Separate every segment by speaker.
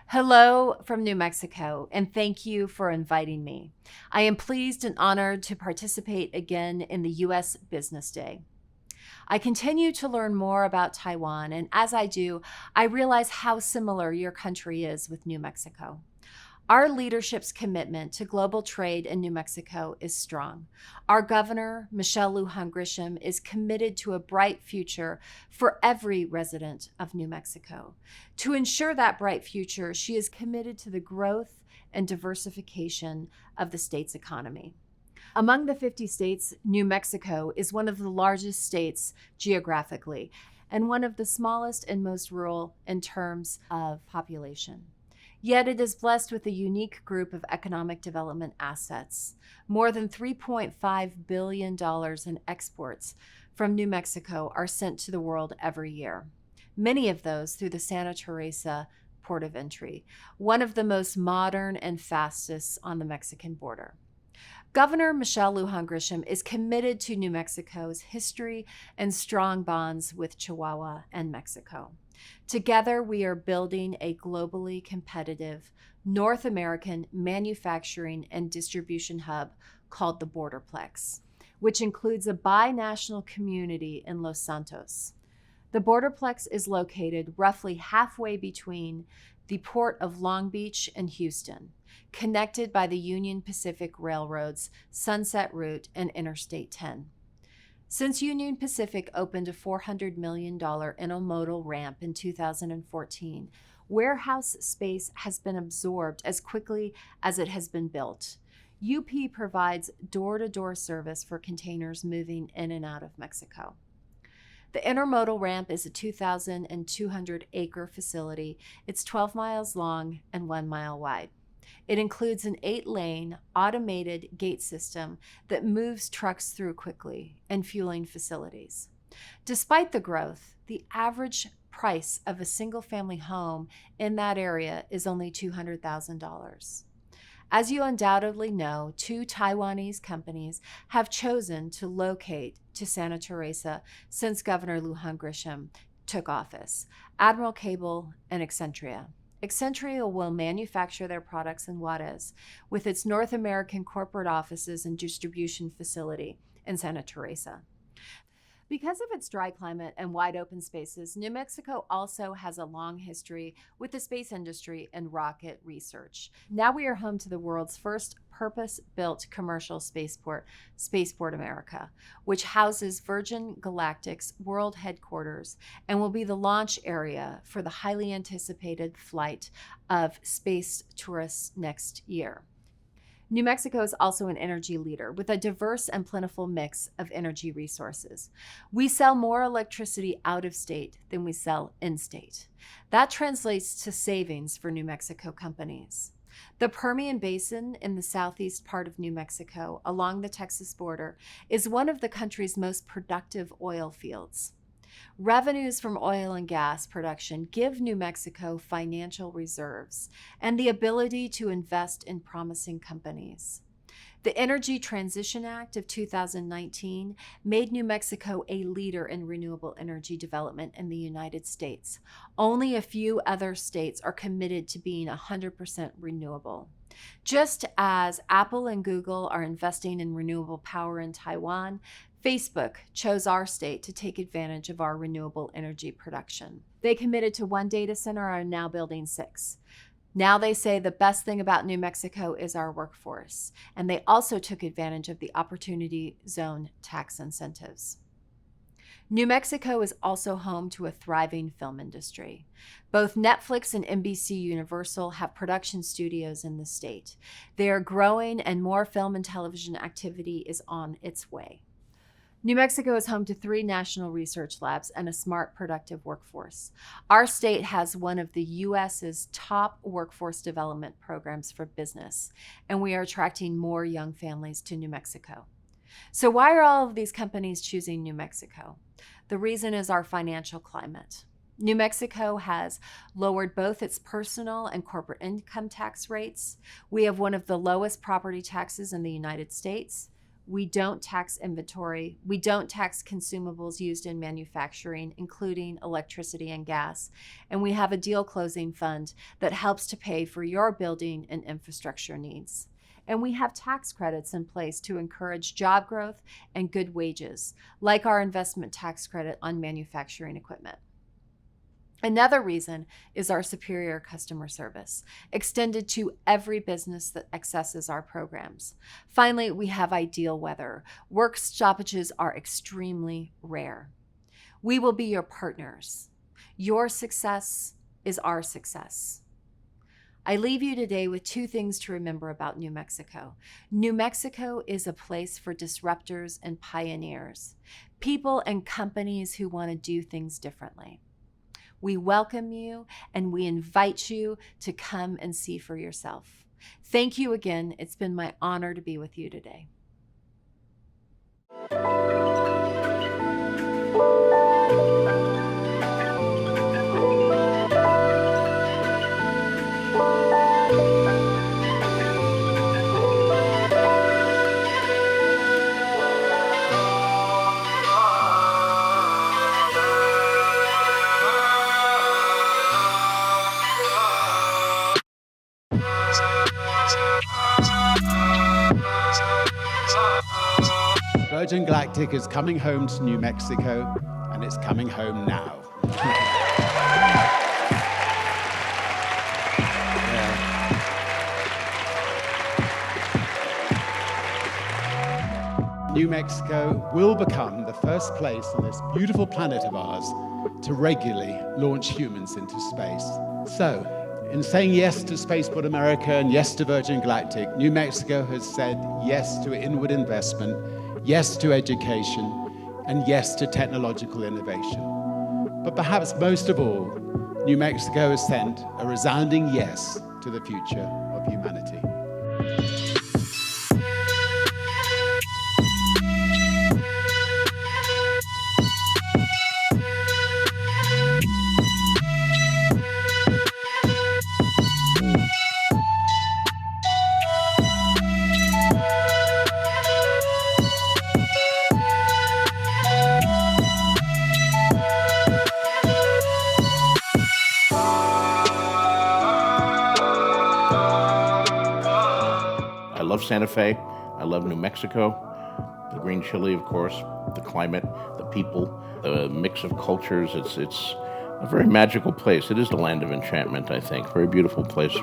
Speaker 1: Hello from New Mexico, and thank you for inviting me. I am pleased and honored to participate again in the U.S. Business Day. I continue to learn more about Taiwan, and as I do, I realize how similar your country is with New Mexico. Our leadership's commitment to global trade in New Mexico is strong. Our governor, Michelle Lujan Grisham, is committed to a bright future for every resident of New Mexico. To ensure that bright future, she is committed to the growth and diversification of the state's economy. Among the 50 states, New Mexico is one of the largest states geographically and one of the smallest and most rural in terms of population. Yet it is blessed with a unique group of economic development assets. More than $3.5 billion in exports from New Mexico are sent to the world every year, many of those through the Santa Teresa port of entry, one of the most modern and fastest on the Mexican border. Governor Michelle Lujan Grisham is committed to New Mexico's history and strong bonds with Chihuahua and Mexico. Together, we are building a globally competitive North American manufacturing and distribution hub called the Borderplex, which includes a binational community in Los Santos. The Borderplex is located roughly halfway between the Port of Long Beach and Houston, connected by the Union Pacific Railroad's Sunset Route and Interstate 10. Since Union Pacific opened a $400 million intermodal ramp in 2014, warehouse space has been absorbed as quickly as it has been built. UP provides door-to-door service for containers moving in and out of Mexico. The intermodal ramp is a 2,200-acre facility. It's 12 miles long and 1 mile wide. It includes an 8-lane automated gate system that moves trucks through quickly and fueling facilities. Despite the growth, the average price of a single-family home in that area is only $200,000. As you undoubtedly know, 2 Taiwanese companies have chosen to locate to Santa Teresa since Governor Lujan Grisham took office: Admiral Cable and Accentria. Accentria will manufacture their products in Juarez with its North American corporate offices and distribution facility in Santa Teresa. Because of its dry climate and wide open spaces, New Mexico also has a long history with the space industry and rocket research. Now we are home to the world's first purpose-built commercial spaceport, Spaceport America, which houses Virgin Galactic's world headquarters and will be the launch area for the highly anticipated flight of space tourists next year. New Mexico is also an energy leader with a diverse and plentiful mix of energy resources. We sell more electricity out of state than we sell in state. That translates to savings for New Mexico companies. The Permian Basin in the southeast part of New Mexico, along the Texas border, is one of the country's most productive oil fields. Revenues from oil and gas production give New Mexico financial reserves and the ability to invest in promising companies. The Energy Transition Act of 2019 made New Mexico a leader in renewable energy development in the United States. Only a few other states are committed to being 100% renewable. Just as Apple and Google are investing in renewable power in Taiwan, Facebook chose our state to take advantage of our renewable energy production. They committed to 1 data center and are now building 6. Now they say the best thing about New Mexico is our workforce, and they also took advantage of the Opportunity Zone tax incentives. New Mexico is also home to a thriving film industry. Both Netflix and NBC Universal have production studios in the state. They are growing, and more film and television activity is on its way. New Mexico is home to 3 national research labs and a smart, productive workforce. Our state has one of the U.S.'s top workforce development programs for business, and we are attracting more young families to New Mexico. So why are all of these companies choosing New Mexico? The reason is our financial climate. New Mexico has lowered both its personal and corporate income tax rates. We have one of the lowest property taxes in the United States. We don't tax inventory. We don't tax consumables used in manufacturing, including electricity and gas. And we have a deal closing fund that helps to pay for your building and infrastructure needs. And we have tax credits in place to encourage job growth and good wages, like our investment tax credit on manufacturing equipment. Another reason is our superior customer service, extended to every business that accesses our programs. Finally, we have ideal weather. Work stoppages are extremely rare. We will be your partners. Your success is our success. I leave you today with two things to remember about New Mexico. New Mexico is a place for disruptors and pioneers, people and companies who want to do things differently. We welcome you and we invite you to come and see for yourself. Thank you again. It's been my honor to be with you today.
Speaker 2: Virgin Galactic is coming home to New Mexico, and it's coming home now. New Mexico will become the first place on this beautiful planet of ours to regularly launch humans into space. So, in saying yes to Spaceport America and yes to Virgin Galactic, New Mexico has said yes to inward investment, yes to education, and yes to technological innovation. But perhaps most of all, New Mexico has sent a resounding yes to the future of humanity.
Speaker 3: I love Santa Fe, I love New Mexico, the green chili, of course, the climate, the people, the mix of cultures. It's a very magical place. It is the land of enchantment, I think. Very beautiful place.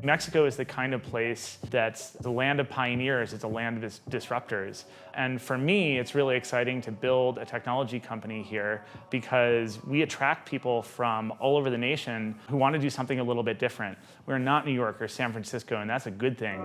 Speaker 4: Mexico is the kind of place that's the land of pioneers, it's a land of disruptors. And for me, it's really exciting to build a technology company here because we attract people from all over the nation who want to do something a little bit different. We're not New York or San Francisco, and that's a good thing.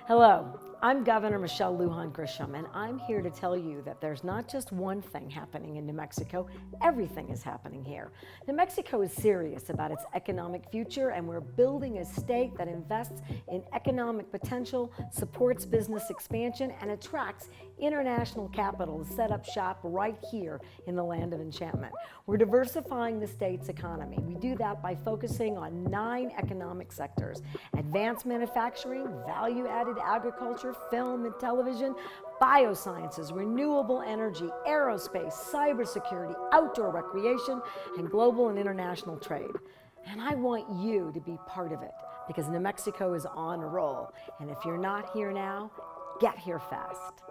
Speaker 5: Hello, I'm Governor Michelle Lujan Grisham, and I'm here to tell you that there's not just one thing happening in New Mexico, everything is happening here. New Mexico is serious about its economic future, and we're building a state that invests in economic potential, supports business expansion, and attracts international capital to set up shop right here in the land of enchantment. We're diversifying the state's economy. We do that by focusing on 9 economic sectors: advanced manufacturing, value-added agriculture, film and television, biosciences, renewable energy, aerospace, cybersecurity, outdoor recreation, and global and international trade. And I want you to be part of it because New Mexico is on a roll. And if you're not here now, get here fast.